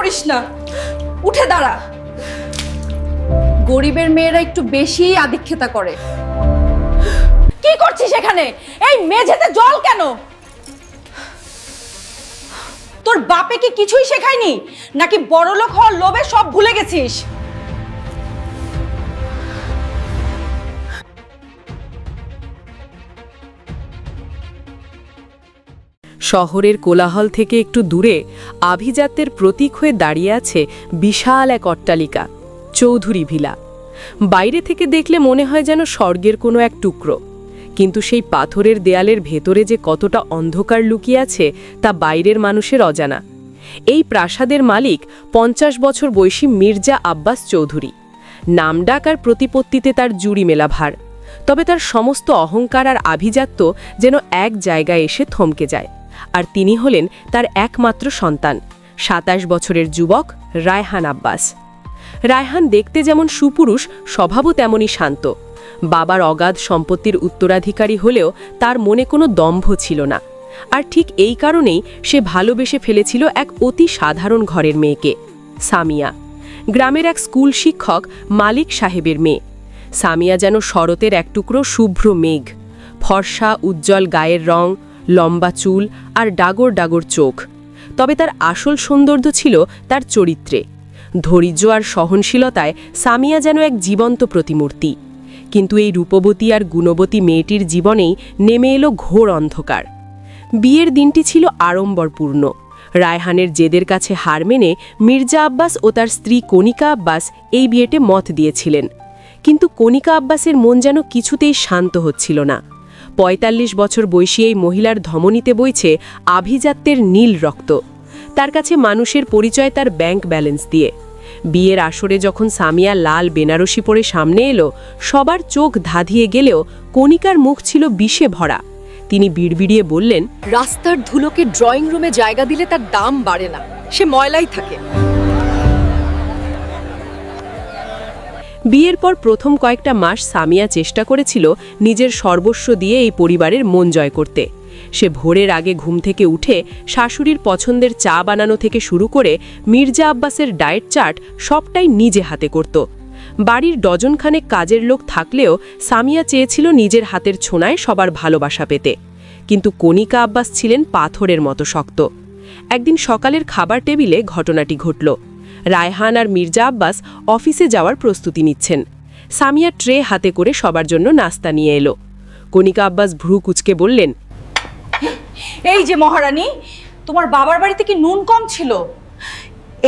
করিস না, উঠে দাঁড়া। গরিবের মেয়েরা একটু বেশি আদিক্ষেতা করে। কি করছিস এখানে? এই মেঝেতে জল কেন? তোর বাপে কি কিছুই শেখায়নি, নাকি বড়লোক হওয়ার লোভে সব ভুলে গেছিস? শহরের কোলাহল থেকে একটু দূরে আভিজাত্যের প্রতীক হয়ে দাঁড়িয়ে আছে বিশাল এক অট্টালিকা, চৌধুরী ভিলা। বাইরে থেকে দেখলে মনে হয় যেন স্বর্গের কোনো এক টুকরো, কিন্তু সেই পাথরের দেয়ালের ভেতরে যে কতটা অন্ধকার লুকিয়ে আছে তা বাইরের মানুষের অজানা। এই প্রাসাদের মালিক 50 বছর বয়সী মির্জা আব্বাস চৌধুরী। নামডাক আর প্রতিপত্তিতে তার জুড়ি মেলা ভার, তবে তার সমস্ত অহংকার আর আভিজাত্য যেন এক জায়গায় এসে থমকে যায়। আর তিনি হলেন তার একমাত্র সন্তান, 27 বছরের যুবক রায়হান আব্বাস। রায়হান দেখতে যেমন সুপুরুষ, স্বভাবও তেমনই শান্ত। বাবার অগাধ সম্পত্তির উত্তরাধিকারী হলেও তার মনে কোনো দম্ভ ছিল না। আর ঠিক এই কারণেই সে ভালোবেসে ফেলেছিল এক অতি সাধারণ ঘরের মেয়েকে, সামিয়া, গ্রামের এক স্কুল শিক্ষক মালিক সাহেবের মেয়ে। সামিয়া যেন শরতের এক টুকরো শুভ্র মেঘ, ফর্সা উজ্জ্বল গায়ের রং, লম্বা চুল আর ডাগর ডাগর চোখ। তবে তার আসল সৌন্দর্য ছিল তার চরিত্রে। ধৈর্য আর সহনশীলতায় সামিয়া যেন এক জীবন্ত প্রতিমূর্তি। কিন্তু এই রূপবতী আর গুণবতী মেয়েটির জীবনেই নেমে এলো ঘোর অন্ধকার। বিয়ের দিনটি ছিল আড়ম্বরপূর্ণ। রায়হানের জেদের কাছে হার মেনে মির্জা আব্বাস ও তার স্ত্রী কণিকা আব্বাস এই বিয়েতে মত দিয়েছিলেন। কিন্তু কণিকা আব্বাসের মন যেন কিছুতেই শান্ত হচ্ছিল না। 45 বছর বয়সী এই মহিলার ধমনীতে বইছে আভিজাত্যের নীল রক্ত। তার কাছে মানুষের পরিচয় তার ব্যাংক ব্যালেন্স দিয়ে। বিয়ের আসরে যখন সামিয়া লাল বেনারসি পরে সামনে এলো, সবার চোখ ধাঁধিয়ে গেলেও কণিকার মুখ ছিল বিষে ভরা। তিনি বিড়বিড়িয়ে বললেন, রাস্তার ধুলোকে ড্রয়িং রুমে জায়গা দিলে তার দাম বাড়ে না, সে ময়লাই থাকে। বিয়ের পর প্রথম কয়েকটা মাস সামিয়া চেষ্টা করেছিল নিজের সর্বস্ব দিয়ে এই পরিবারের মন জয় করতে। সে ভোরের আগে ঘুম থেকে উঠে শাশুড়ির পছন্দের চা বানানো থেকে শুরু করে মির্জা আব্বাসের ডায়েট চার্ট সবটাই নিজে হাতে করত। বাড়ির ডজনখানেক কাজের লোক থাকলেও সামিয়া চেয়েছিল নিজের হাতের ছোঁয়ায় সবার ভালোবাসা পেতে। কিন্তু কণিকা আব্বাস ছিলেন পাথরের মতো শক্ত। একদিন সকালের খাবার টেবিলে ঘটনাটি ঘটল। রায়হান আর মির্জা আব্বাস অফিসে যাওয়ার প্রস্তুতি নিচ্ছেন। সামিয়া ট্রে হাতে করে সবার জন্য নাস্তা নিয়ে এলো। কণিকা আব্বাস ভ্রু কুঁচকে বললেন, এই যে মহারানী, তোমার বাবার বাড়িতে কি নুন কম ছিল?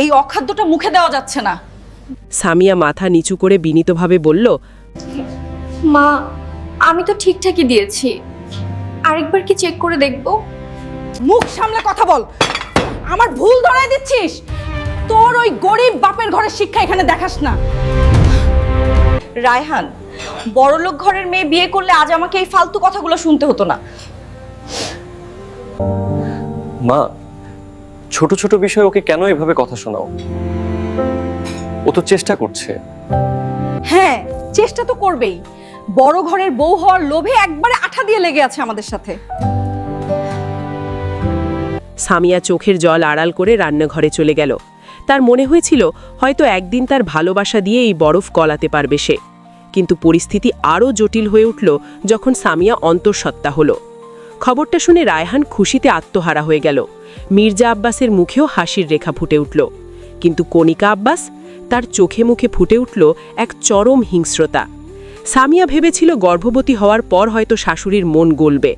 এই অখাদ্যটা মুখে দেওয়া যাচ্ছে না। সামিয়া মাথা নিচু করে বিনীতভাবে বলল, মা, আমি তো ঠিকঠাকই দিয়েছি, আরেকবার কি চেক করে দেখব? মুখ সামলে কথা বল, আমার ভুল ধরায় দিচ্ছিস। তোর ওই গরিব বাপের ঘরের শিক্ষা এখানে দেখাস না। রায়হান, বড়লোক ঘরের মেয়ে বিয়ে করলে আজ আমাকে এই ফালতু কথাগুলো শুনতে হতো না। মা, ছোট ছোট বিষয়ে ওকে কেন এভাবে কথা শোনাও? ও তো চেষ্টা করছে। হ্যাঁ, চেষ্টা তো করবেই। বড় ঘরের বউ হওয়ার লোভে একবারে আঠা দিয়ে লেগে আছে আমাদের সাথে। সামিয়া চোখের জল আড়াল করে রান্নাঘরে চলে গেল। তার মনে হয়েছিল হয়তো একদিন তার ভালোবাসা দিয়ে এই বরফ গলাতে পারবে সে। কিন্তু পরিস্থিতি আরও জটিল হয়ে উঠল যখন সামিয়া অন্তঃসত্ত্বা হলো। খবরটা শুনে রায়হান খুশিতে আত্মহারা হয়ে গেল। মির্জা আব্বাসের মুখেও হাসির রেখা ফুটে উঠল। কিন্তু কণিকা আব্বাস, তার চোখে মুখে ফুটে উঠল এক চরম হিংস্রতা। সামিয়া ভেবেছিল গর্ভবতী হওয়ার পর হয়তো শাশুড়ির মন গলবে,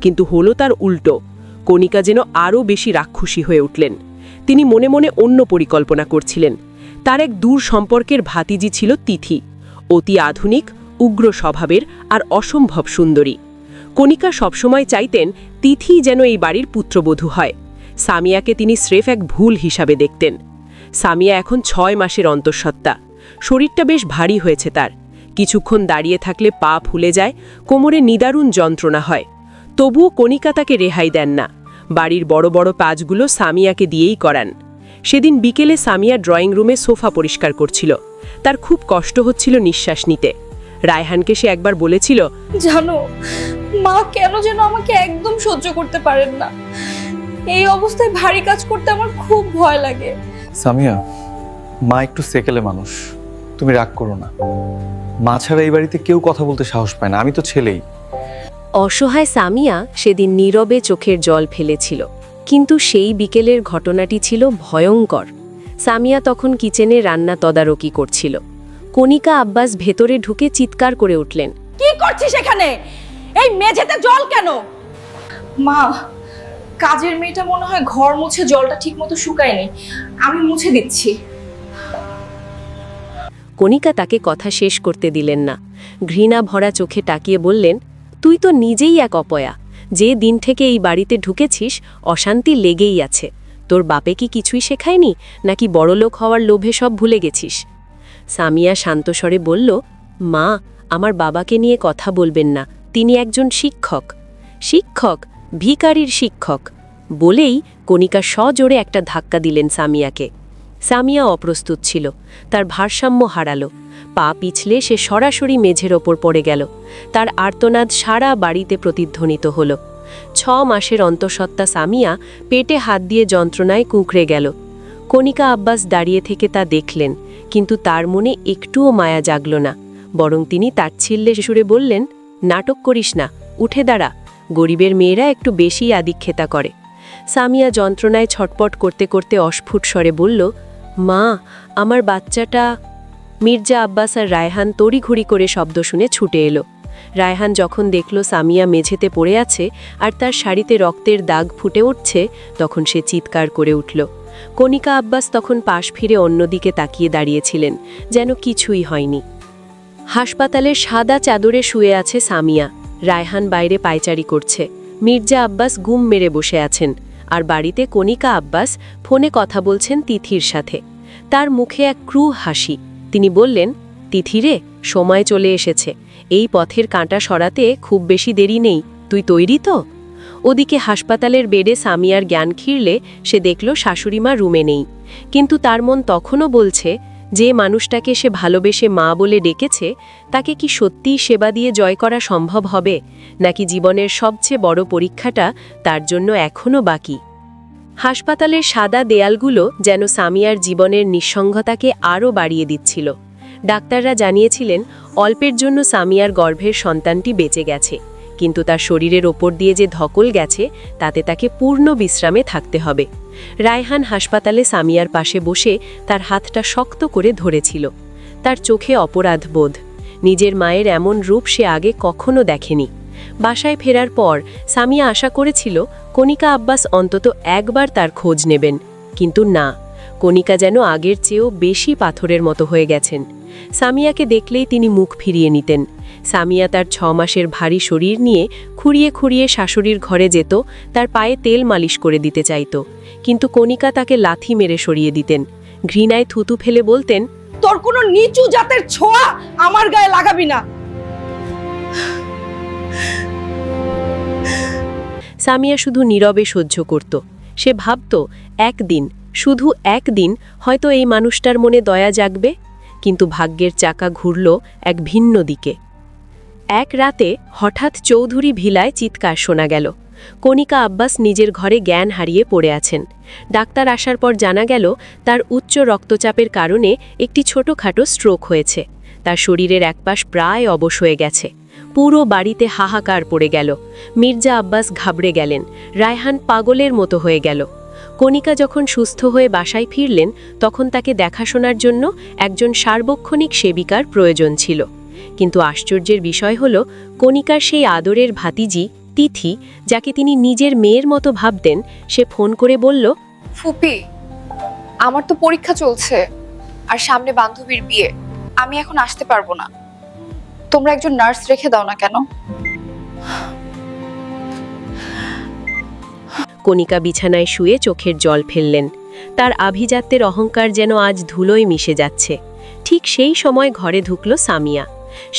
কিন্তু হলো তার উল্টো। কণিকা যেন আরও বেশি রাক্ষসী হয়ে উঠলেন। তিনি মনে মনে অন্য পরিকল্পনা করছিলেন। তার এক দূর সম্পর্কের ভাতিজি ছিল তিথি, অতি আধুনিক, উগ্র স্বভাবের আর অসম্ভব সুন্দরী। কণিকা সবসময় চাইতেন তিথি যেন এই বাড়ির পুত্রবধূ হয়। সামিয়াকে তিনি স্রেফ এক ভুল হিসাবে দেখতেন। সামিয়া এখন 6 মাসের অন্তঃসত্ত্বা। শরীরটা বেশ ভারী হয়েছে তার। কিছুক্ষণ দাঁড়িয়ে থাকলে পা ফুলে যায়, কোমরে নিদারুণ যন্ত্রণা হয়। তবুও কণিকা তাকে রেহাই দেন না। বাড়ির বড় বড় কাজগুলো সামিয়াকে দিয়েই করান। সেদিন বিকেলে সামিয়া ড্রয়িং রুমে সোফা পরিষ্কার করছিল। তার খুব কষ্ট হচ্ছিল নিঃশ্বাস নিতে। রায়হানকে সে একবার বলেছিল, জানো, মা কেন যেন আমাকে একদম সহ্য করতে পারেন না। এই অবস্থায় ভারী কাজ করতে আমার খুব ভয় লাগে। সামিয়া, মা একটু সেকেলে মানুষ, তুমি রাগ করো না। মা ছাড়া এই বাড়িতে কেউ কথা বলতে সাহস পায় না, আমি তো ছেলেই। অসহায় সামিয়া সেদিন নীরবে চোখের জল ফেলেছিল, কিন্তু সেই বিকেলের ঘটনাটি ছিল ভয়ঙ্কর। সামিয়া তখন কিচেনে রান্না তদারকি করছিল। কণিকা আব্বাস ভেতরে ঢুকে চিৎকার করে উঠলেন, কি করছিস এখানে? এই মেঝেতে জল কেন? মা, কাজের মেয়েটা মনে হয় ঘর মুছে জলটা ঠিকমতো শুকায়নি, আমি মুছে দিচ্ছি। কণিকা তাকে কথা শেষ করতে দিলেন না। ঘৃণা ভরা চোখে তাকিয়ে বললেন, তুই তো নিজেই এক অপয়া। যে দিন থেকে এই বাড়িতে ঢুকেছিস অশান্তি লেগেই আছে। তোর বাপে কি কিছুই শেখায়নি, নাকি বড়লোক হওয়ার লোভে সব ভুলে গেছিস? সামিয়া শান্তস্বরে বলল, মা, আমার বাবাকে নিয়ে কথা বলবেন না, তিনি একজন শিক্ষক। শিক্ষক? ভিখারির শিক্ষক? বলেই কণিকা সজোরে একটা ধাক্কা দিলেন সামিয়াকে। সামিয়া অপ্রস্তুত ছিল, তার ভারসাম্য হারালো। পা পিছলে সে সরাসরি মেঝের ওপর পড়ে গেল। তার আর্তনাদ সারা বাড়িতে প্রতিধ্বনিত হল। 6 মাসের অন্তঃসত্ত্বা সামিয়া পেটে হাত দিয়ে যন্ত্রণায় কুঁকড়ে গেল। কণিকা আব্বাস দাঁড়িয়ে থেকে তা দেখলেন, কিন্তু তার মনে একটুও মায়া জাগল না। বরং তিনি তাচ্ছিল্যে সুরে বললেন, নাটক করিস না, উঠে দাঁড়া। গরিবের মেয়েরা একটু বেশি আদিক্ষেতা করে। সামিয়া যন্ত্রণায় ছটপট করতে করতে অস্ফুট স্বরে বলল, মা, আমার বাচ্চাটা। মির্জা আব্বাস আর রায়হান তড়িঘড়ি করে শব্দ শুনে ছুটে এলো। রায়হান যখন দেখল সামিয়া মেঝেতে পড়ে আছে আর তার শাড়িতে রক্তের দাগ ফুটে উঠছে, তখন সে চিৎকার করে উঠল। কণিকা আব্বাস তখন পাশ ফিরে অন্যদিকে তাকিয়ে দাঁড়িয়েছিলেন, যেন কিছুই হয়নি। হাসপাতালের সাদা চাদরে শুয়ে আছে সামিয়া। রায়হান বাইরে পায়চারি করছে। মির্জা আব্বাস গুম মেরে বসে আছেন, আর বাড়িতে কণিকা আব্বাস ফোনে কথা বলছেন তিথির সাথে। তার মুখে এক ক্রূর হাসি। তিনি বললেন, তিথিরে, সময় চলে এসেছে। এই পথের কাঁটা সরাতে খুব বেশি দেরি নেই, তুই তৈরি তো? ওদিকে হাসপাতালের বেডে সামিয়ার জ্ঞান ফিরলে সে দেখল শাশুড়িমা রুমে নেই। কিন্তু তার মন তখনও বলছে, যে মানুষটাকে সে ভালোবেসে মা বলে ডেকেছে, তাকে কি সত্যিই সেবা দিয়ে জয় করা সম্ভব হবে, নাকি জীবনের সবচেয়ে বড় পরীক্ষাটা তার জন্য এখনও বাকি? হাসপাতালের সাদা দেয়ালগুলো যেন সামিয়ার জীবনের নিঃসঙ্গতাকে আরও বাড়িয়ে দিচ্ছিল। ডাক্তাররা জানিয়েছিলেন অল্পের জন্য সামিয়ার গর্ভের সন্তানটি বেঁচে গেছে, কিন্তু তার শরীরের ওপর দিয়ে যে ধকল গেছে তাতে তাকে পূর্ণ বিশ্রামে থাকতে হবে। রায়হান হাসপাতালে সামিয়ার পাশে বসে তার হাতটা শক্ত করে ধরেছিল। তার চোখে অপরাধ বোধ। নিজের মায়ের এমন রূপ সে আগে কখনো দেখেনি। বাসায় ফেরার পর সামিয়া আশা করেছিল কণিকা আব্বাস অন্তত একবার তার খোঁজ নেবেন, কিন্তু না, কণিকা যেন আগের চেয়েও বেশি পাথরের মতো হয়ে গেছেন। সামিয়াকে দেখলেই তিনি মুখ ফিরিয়ে নিতেন। সামিয়া তার 6 মাসের ভারী শরীর নিয়ে খুঁড়িয়ে খুঁড়িয়ে শাশুড়ির ঘরে যেত, তার পায়ে তেল মালিশ করে দিতে চাইত, কিন্তু কণিকা তাকে লাথি মেরে সরিয়ে দিতেন। ঘৃণায় থুতু ফেলে বলতেন, তোর কোনো নিচু জাতের ছোঁয়া আমার গায়ে লাগাবি না। সামিয়া শুধু নীরবে সহ্য করত। সে ভাবত, একদিন, শুধু একদিন হয়তো এই মানুষটার মনে দয়া জাগবে। কিন্তু ভাগ্যের চাকা ঘুরল এক ভিন্ন দিকে। এক রাতে হঠাৎ চৌধুরী ভিলায় চিৎকার শোনা গেল। কণিকা আব্বাস নিজের ঘরে জ্ঞান হারিয়ে পড়ে আছেন। ডাক্তার আসার পর জানা গেল তার উচ্চ রক্তচাপের কারণে একটি ছোটখাটো স্ট্রোক হয়েছে। তার শরীরের এক পাশ প্রায় অবশ হয়ে গেছে। পুরো বাড়িতে হাহাকার পড়ে গেল। মির্জা আব্বাস ঘাবড়ে গেলেন। রায়হান পাগলের মতো হয়ে গেল। কণিকা যখন সুস্থ হয়ে বাসায় ফিরলেন, তখন তাকে দেখাশোনার জন্য একজন সার্বক্ষণিক সেবিকার প্রয়োজন ছিল। কিন্তু আশ্চর্যের বিষয় হল, কণিকার সেই আদরের ভাতিজি তিথি, যাকে তিনি নিজের মেয়ের মতো ভাবতেন, সে ফোন করে বলল, ফুপি, আমার তো পরীক্ষা চলছে আর সামনে বান্ধবীর বিয়ে, আমি এখন আসতে পারবো না। তোমরা একজন নার্স রেখে দাও না কেন? কণিকা বিছানায় শুয়ে চোখের জল ফেললেন। তার আভিজাত্যের অহংকার যেন আজ ধুলোয় মিশে যাচ্ছে। ঠিক সেই সময় ঘরে ঢুকল সামিয়া।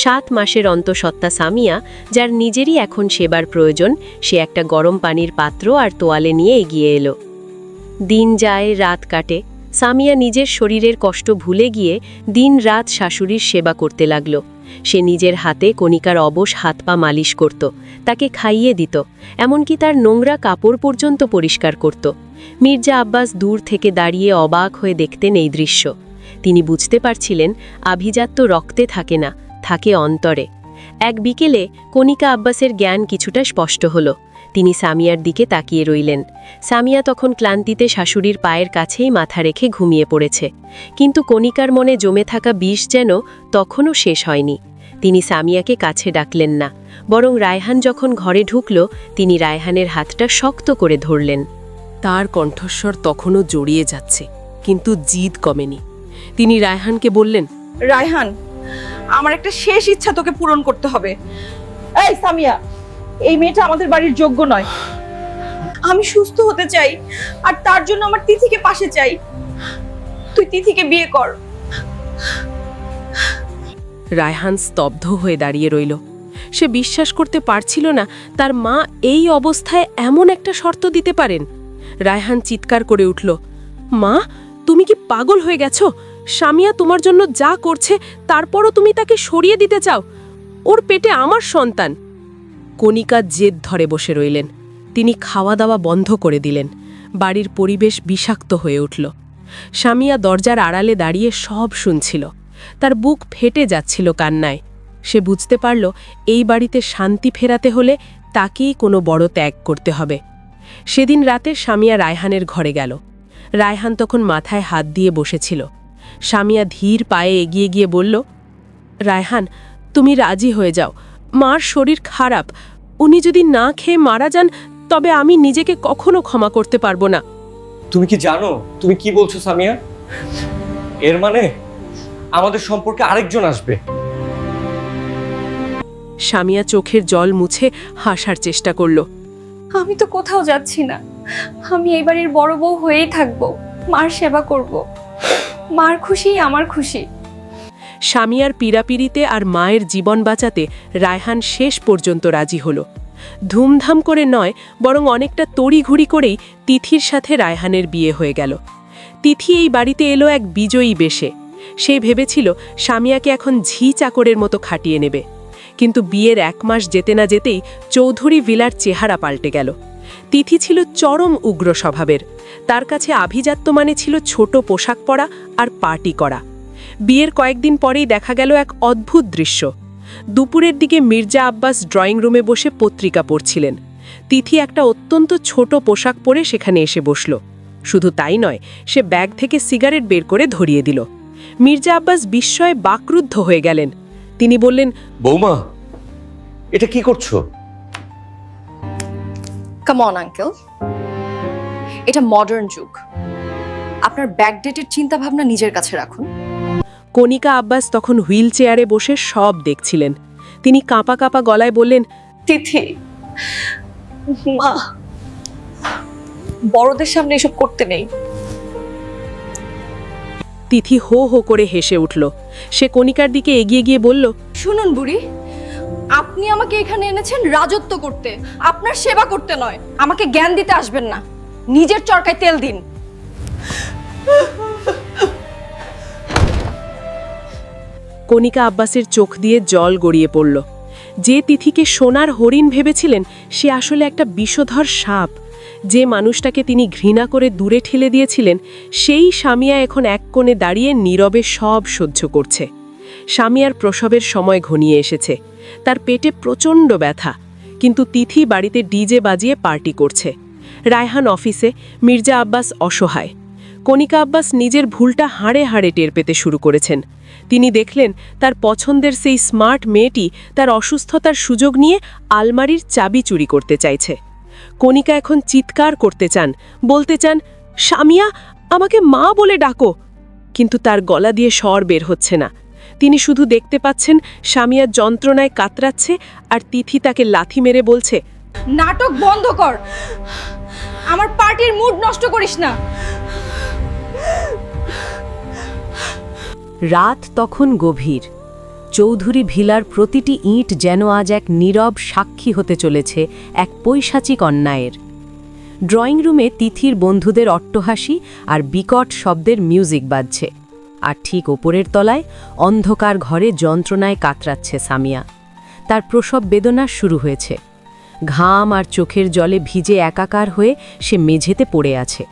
7 মাসের অন্তঃসত্ত্বা সামিয়া, যার নিজেরই এখন সেবার প্রয়োজন, সে একটা গরম পানির পাত্র আর তোয়ালে নিয়ে এগিয়ে এলো। দিন যায়, রাত কাটে। সামিয়া নিজের শরীরের কষ্ট ভুলে গিয়ে দিন রাত শাশুড়ির সেবা করতে লাগল। সে নিজের হাতে কণিকার অবশ হাত পা মালিশ করত, তাকে খাইয়ে দিত, এমনকি তার নোংরা কাপড় পর্যন্ত পরিষ্কার করত। মির্জা আব্বাস দূর থেকে দাঁড়িয়ে অবাক হয়ে দেখতেন এই দৃশ্য। তিনি বুঝতে পারছিলেন আভিজাত্য রক্তে থাকে না, থাকে অন্তরে। এক বিকেলে কণিকা আব্বাসের জ্ঞান কিছুটা স্পষ্ট হলো। তিনি সামিয়ার দিকে তাকিয়ে রইলেন। সামিয়া তখন ক্লান্তিতে শাশুড়ির পায়ের কাছেই মাথা রেখে ঘুমিয়ে পড়েছে, কিন্তু কণিকার মনে জমে থাকা বিষ যেন তখনও শেষ হয়নি। তিনি সামিয়াকে কাছে ডাকলেন না, বরং রায়হান যখন ঘরে ঢুকল তিনি রায়হানের হাতটা শক্ত করে ধরলেন। তার কণ্ঠস্বর তখনও জড়িয়ে যাচ্ছে, কিন্তু জিদ কমেনি। তিনি রায়হানকে বললেন, রায়হান, আমার একটা শেষ ইচ্ছা তোকে পূরণ করতে হবে। এই সামিয়া, এই মেয়েটা আমাদের বাড়ির যোগ্য নয়। আমি সুস্থ হতে চাই, আর তার জন্য আমার তিথিকে পাশে চাই। তুই তিথিকে বিয়ে কর। রায়হান স্তব্ধ হয়ে দাঁড়িয়ে রইল। সে বিশ্বাস করতে পারছিল না তার মা এই অবস্থায় এমন একটা শর্ত দিতে পারেন। রায়হান চিৎকার করে উঠল, মা, তুমি কি পাগল হয়ে গেছো? সামিয়া তোমার জন্য যা করছে তারপরও তুমি তাকে সরিয়ে দিতে চাও? ওর পেটে আমার সন্তান। কণিকা জেদ ধরে বসে রইলেন। তিনি খাওয়া দাওয়া বন্ধ করে দিলেন। বাড়ির পরিবেশ বিষাক্ত হয়ে উঠল। সামিয়া দরজার আড়ালে দাঁড়িয়ে সব শুনছিল। তার বুক ফেটে যাচ্ছিল কান্নায়। সে বুঝতে পারল এই বাড়িতে শান্তি ফেরাতে হলে তাকেই কোনো বড় ত্যাগ করতে হবে। সেদিন রাতে সামিয়া রায়হানের ঘরে গেল। রায়হান তখন মাথায় হাত দিয়ে বসেছিল। সামিয়া ধীর পায়ে এগিয়ে গিয়ে বলল, রায়হান, তুমি রাজি হয়ে যাও। মার শরীর খারাপ, উনি যদি না খেয়ে মারা যান তবে আমি নিজেকে কখনো ক্ষমা করতে পারবো না। তুমি কি জানো তুমি কি বলছো সামিয়া? এর মানে আমাদের সম্পর্কে আরেকজন আসবে। সামিয়া চোখের জল মুছে হাসার চেষ্টা করল। আমি তো কোথাও যাচ্ছি না। আমি এই বাড়ির বড় বউ হয়েই থাকবো, মার সেবা করব। মার খুশি আমার খুশি। সামিয়ার পীড়াপিড়িতে আর মায়ের জীবন বাঁচাতে রায়হান শেষ পর্যন্ত রাজি হল। ধুমধাম করে নয়, বরং অনেকটা তড়িঘড়ি করেই তিথির সাথে রায়হানের বিয়ে হয়ে গেল। তিথি এই বাড়িতে এলো এক বিজয়ী বেশে। সে ভেবেছিল সামিয়াকে এখন ঝি চাকরের মতো খাটিয়ে নেবে, কিন্তু বিয়ের 1 মাস যেতে না যেতেই চৌধুরী ভিলার চেহারা পাল্টে গেল। তিথি ছিল চরম উগ্র স্বভাবের। তার কাছে আভিজাত্য মানে ছিল ছোট পোশাক পরা আর পার্টি করা। বিয়ের কয়েকদিন পরেই দেখা গেল এক অদ্ভুত দৃশ্য। দুপুরের দিকে মির্জা আব্বাস ড্রয়িং রুমে বসে পত্রিকা পড়ছিলেন। তিথি একটা অত্যন্ত ছোট পোশাক পরে সেখানে এসে বসল। শুধু তাই নয়, সে ব্যাগ থেকে সিগারেট বের করে ধরিয়ে দিল। মির্জা আব্বাস বিস্ময়ে বাকরুদ্ধ হয়ে গেলেন। তিনি বললেন, বৌমা, এটা কি করছো? কাম অন আঙ্কেল, এটা মডার্ন যুগ। আপনার ব্যাকডেটের চিন্তা ভাবনা নিজের কাছে রাখুন। কণিকা আব্বাস তখন হুইল চেয়ারে বসে সব দেখছিলেন। তিনি কাঁপা কাঁপা গলায় বললেন, তিথি, মা, বড়দের সামনে এসব করতে নেই। তিথি হো হো করে হেসে উঠল। সে কণিকার দিকে এগিয়ে গিয়ে বলল, শুনুন বুড়ি, আপনি আমাকে এখানে এনেছেন রাজত্ব করতে, আপনার সেবা করতে নয়। আমাকে জ্ঞান দিতে আসবেন না। নিজের চরকায় তেল দিন। কণিকা আব্বাসের চোখ দিয়ে জল গড়িয়ে পড়ল। যে তিথিকে সোনার হরিণ ভেবেছিলেন সে আসলে একটা বিষধর সাপ। যে মানুষটাকে তিনি ঘৃণা করে দূরে ঠেলে দিয়েছিলেন সেই সামিয়া এখন এক কোণে দাঁড়িয়ে নীরবে সব সহ্য করছে। সামিয়ার প্রসবের সময় ঘনিয়ে এসেছে। তার পেটে প্রচণ্ড ব্যথা, কিন্তু তিথি বাড়িতে ডিজে বাজিয়ে পার্টি করছে। রায়হান অফিসে, মির্জা আব্বাস অসহায়। কণিকা আব্বাস নিজের ভুলটা হাড়ে হাড়ে টের পেতে শুরু করেছেন। তিনি দেখলেন তার পছন্দের সেই স্মার্ট মেয়েটি তার অসুস্থতার সুযোগ নিয়ে আলমারির চাবি চুরি করতে চাইছে। কণিকা এখন চিৎকার করতে চান, বলতে চান, সামিয়া, আমাকে মা বলে ডাকো, কিন্তু তার গলা দিয়ে স্বর বের হচ্ছে না। তিনি শুধু দেখতে পাচ্ছেন সামিয়া যন্ত্রণায় কাতরাচ্ছে আর তিথি তাকে লাথি মেরে বলছে, নাটক বন্ধ কর, আমার পার্টির মুড নষ্ট করিস না। রাত তখন গভীর। চৌধুরী ভিলার প্রতিটি ইঁট যেন আজ এক নীরব সাক্ষী হতে চলেছে এক পৈশাচিক অন্যায়ের। ড্রয়িং রুমে তিথির বন্ধুদের অট্টহাসি আর বিকট শব্দের মিউজিক বাজছে। আর ঠিক ওপরের তলায় অন্ধকার ঘরে যন্ত্রণায় কাতরাচ্ছে সামিয়া। তার প্রসব বেদনা শুরু হয়েছে। ঘাম আর চোখের জলে ভিজে একাকার হয়ে সে মেঝেতে পড়ে আছে।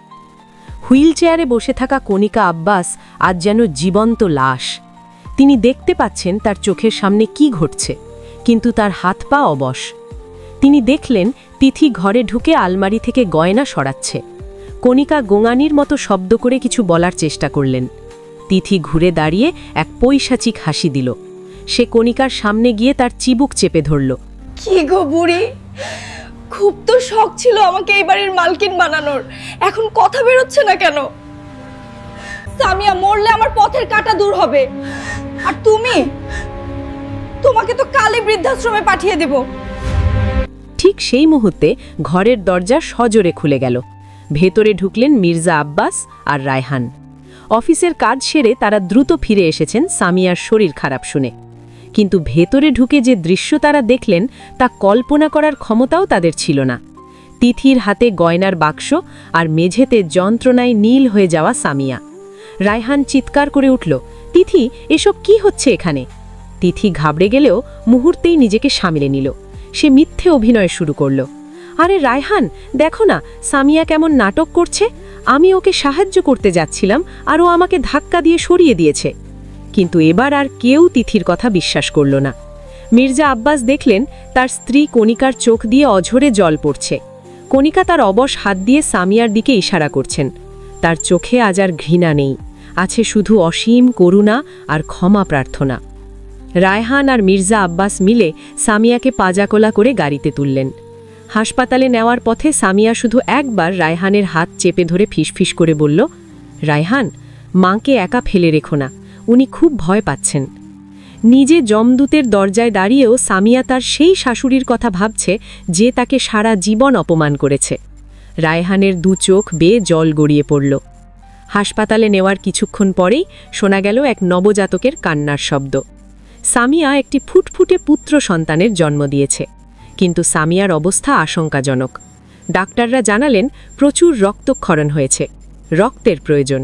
হুইল চেয়ারে বসে থাকা কণিকা আব্বাস আজ যেন জীবন্ত লাশ। তিনি দেখতে পাচ্ছেন তার চোখের সামনে কি ঘটছে, কিন্তু তার হাত পা অবশ। তিনি দেখলেন তিথি ঘরে ঢুকে আলমারি থেকে গয়না সরাচ্ছে। কণিকা গোঙানির মতো শব্দ করে কিছু বলার চেষ্টা করলেন। তিথি ঘুরে দাঁড়িয়ে এক পৈশাচিক হাসি দিল। সে কণিকার সামনে গিয়ে তার চিবুক চেপে ধরল। কি গো বুড়ি, খুব তো শখ ছিল আমাকে এই বাড়ির মালকিন বানানোর, এখন কথা বেরোচ্ছে না কেন? সামিয়া মরলে আমার পথের কাঁটা দূর হবে, আর তোমাকে তো কালে বৃদ্ধাশ্রমে পাঠিয়ে দেব। ঠিক সেই মুহূর্তে ঘরের দরজা সজোরে খুলে গেল। ভেতরে ঢুকলেন মির্জা আব্বাস আর রায়হান। অফিসের কাজ সেরে তারা দ্রুত ফিরে এসেছেন সামিয়ার শরীর খারাপ শুনে। কিন্তু ভেতরে ঢুকে যে দৃশ্য তারা দেখলেন তা কল্পনা করার ক্ষমতাও তাদের ছিল না। তিথির হাতে গয়নার বাক্স আর মেঝেতে যন্ত্রণায় নীল হয়ে যাওয়া সামিয়া। রায়হান চিৎকার করে উঠল, তিথি, এসব কি হচ্ছে এখানে? তিথি ঘাবড়ে গেলেও মুহূর্তেই নিজেকে সামলে নিল। সে মিথ্যে অভিনয় শুরু করল। আরে রায়হান, দেখো না সামিয়া কেমন নাটক করছে। আমি ওকে সাহায্য করতে যাচ্ছিলাম আর ও আমাকে ধাক্কা দিয়ে সরিয়ে দিয়েছে। কিন্তু এবার আর কেউ তিথির কথা বিশ্বাস করল না। মির্জা আব্বাস দেখলেন তার স্ত্রী কণিকার চোখ দিয়ে অঝরে জল পড়ছে। কণিকা তার অবশ হাত দিয়ে সামিয়ার দিকে ইশারা করছেন। তার চোখে আজ আর ঘৃণা নেই, আছে শুধু অসীম করুণা আর ক্ষমা প্রার্থনা। রায়হান আর মির্জা আব্বাস মিলে সামিয়াকে পাজাকোলা করে গাড়িতে তুললেন। হাসপাতালে নেওয়ার পথে সামিয়া শুধু একবার রায়হানের হাত চেপে ধরে ফিসফিস করে বলল, রায়হান, মাকে একা ফেলে রেখো না, উনি খুব ভয় পাচ্ছেন। নিজে যমদূতের দরজায় দাঁড়িয়েও সামিয়া তার সেই শাশুড়ির কথা ভাবছে যে তাকে সারা জীবন অপমান করেছে। রায়হানের দু চোখ বেয়ে জল গড়িয়ে পড়ল। হাসপাতালে নেওয়ার কিছুক্ষণ পরেই শোনা গেল এক নবজাতকের কান্নার শব্দ। সামিয়া একটি ফুটফুটে পুত্র সন্তানের জন্ম দিয়েছে, কিন্তু সামিয়ার অবস্থা আশঙ্কাজনক। ডাক্তাররা জানালেন প্রচুর রক্তক্ষরণ হয়েছে, রক্তের প্রয়োজন।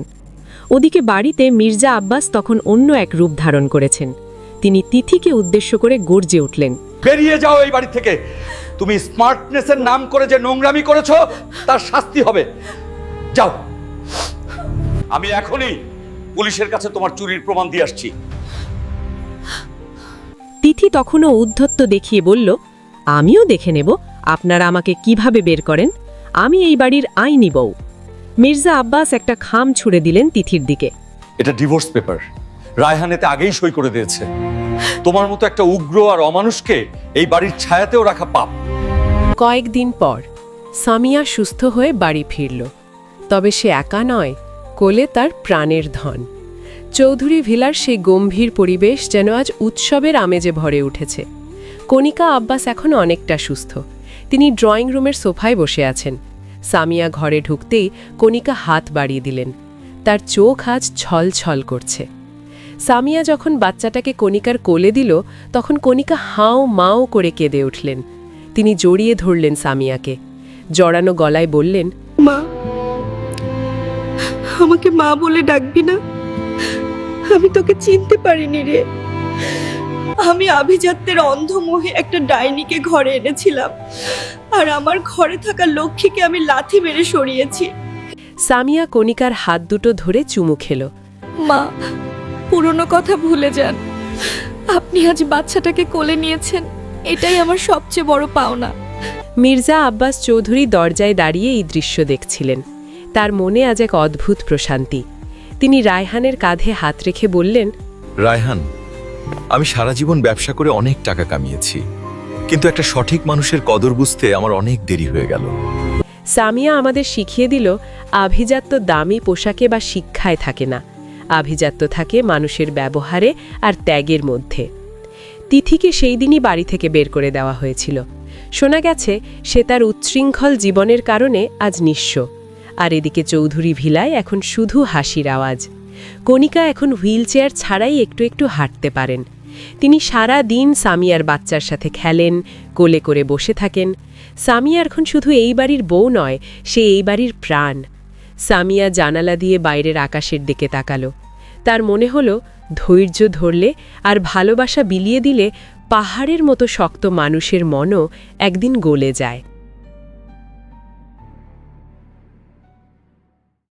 ওদিকে বাড়িতে মির্জা আব্বাস তখন অন্য এক রূপ ধারণ করেছেন। তিনি তিথিকে উদ্দেশ্য করে গর্জে উঠলেন, বেরিয়ে যাও এই বাড়ি থেকে। তুমি স্মার্টনেসের নাম করে যে নোংরামি করেছো তার শাস্তি হবে। যাও, আমি এখনই পুলিশের কাছে তোমার চুরির প্রমাণ দিয়ে আসছি। তিথি তখনও উদ্ধত্ত দেখিয়ে বলল, আমিও দেখে নেব আপনারা আমাকে কিভাবে বের করেন। আমি এই বাড়ির আইনি বউ। মির্জা আব্বাস একটা খাম ছুড়ে দিলেন তিথির দিকে। এটা ডিভোর্স পেপার, রায়হানেতে আগেই সই করে দিয়েছে। তোমার মতো একটা উগ্র আর অমানুষকে এই বাড়ির ছায়াতেও রাখা পাপ। কয়েকদিন পর সামিয়া সুস্থ হয়ে বাড়ি ফিরল। তবে সে একা নয়, কোলে তার প্রাণের ধন। চৌধুরী ভিলার সেই গম্ভীর পরিবেশ যেন আজ উৎসবের আমেজে ভরে উঠেছে। কণিকা আব্বাস এখন অনেকটা সুস্থ। তিনি ড্রয়িং রুমের সোফায় বসে আছেন। সামিয়া ঘরে ঢুকতেই কণিকা হাত বাড়িয়ে দিলেন। তার চোখ আজ ছলছল করছে। সামিয়া যখন বাচ্চাটাকে কণিকার কোলে দিল, তখন কণিকা হাও মাও করে কেঁদে উঠলেন। তিনি জড়িয়ে ধরলেন সামিয়াকে। জড়ানো গলায় বললেন, মা, আমাকে মা বলে ডাকবি না? আমি তোকে চিনতে পারিনি রে। আমি আভিজাত্যের অন্ধ মোহে একটা ডাইনিকে ঘরে এনেছিলাম, আর আমার ঘরে থাকা লক্ষ্মীকে আমি লাথি মেরে সরিয়েছি। সামিয়া কণিকার হাত দুটো ধরে চুমু খেল। মা, পুরনো কথা ভুলে যান। আপনি আজ বাচ্চাটাকে কোলে নিয়েছেন, এটাই আমার সবচেয়ে বড় পাওনা। মির্জা আব্বাস চৌধুরী দরজায় দাঁড়িয়ে এই দৃশ্য দেখছিলেন। তার মনে আজ এক অদ্ভুত প্রশান্তি। তিনি রায়হানের কাঁধে হাত রেখে বললেন, রায়হান, আমি সারা জীবন ব্যবসা করে অনেক টাকা কামিয়েছি, কিন্তু একটা সঠিক মানুষের কদর বুঝতে আমার অনেক দেরি হয়ে গেল। সামিয়া আমাদের শিখিয়ে দিল, আভিজাত্য দামি পোশাকে বা শিক্ষায় থাকে না, আভিজাত্য থাকে মানুষের ব্যবহারে আর ত্যাগের মধ্যে। তিথিকে সেই দিনই বাড়ি থেকে বের করে দেওয়া হয়েছিল। শোনা গেছে সে তার উচ্ছৃঙ্খল জীবনের কারণে আজ নিঃস্ব। আর এদিকে চৌধুরী ভিলায় এখন শুধু হাসির আওয়াজ। কণিকা এখন হুইল চেয়ার ছাড়াই একটু একটু হাঁটতে পারেন। তিনি সারা দিন সামিয়ার বাচ্চার সাথে খেলেন, কোলে করে বসে থাকেন। সামিয়া এখন শুধু এই বাড়ির বউ নয়, সে এই বাড়ির প্রাণ। সামিয়া জানালা দিয়ে বাইরের আকাশের দিকে তাকালো। তার মনে হলো ধৈর্য ধরলে আর ভালোবাসা বিলিয়ে দিলে পাহাড়ের মতো শক্ত মানুষের মনও একদিন গলে যায়।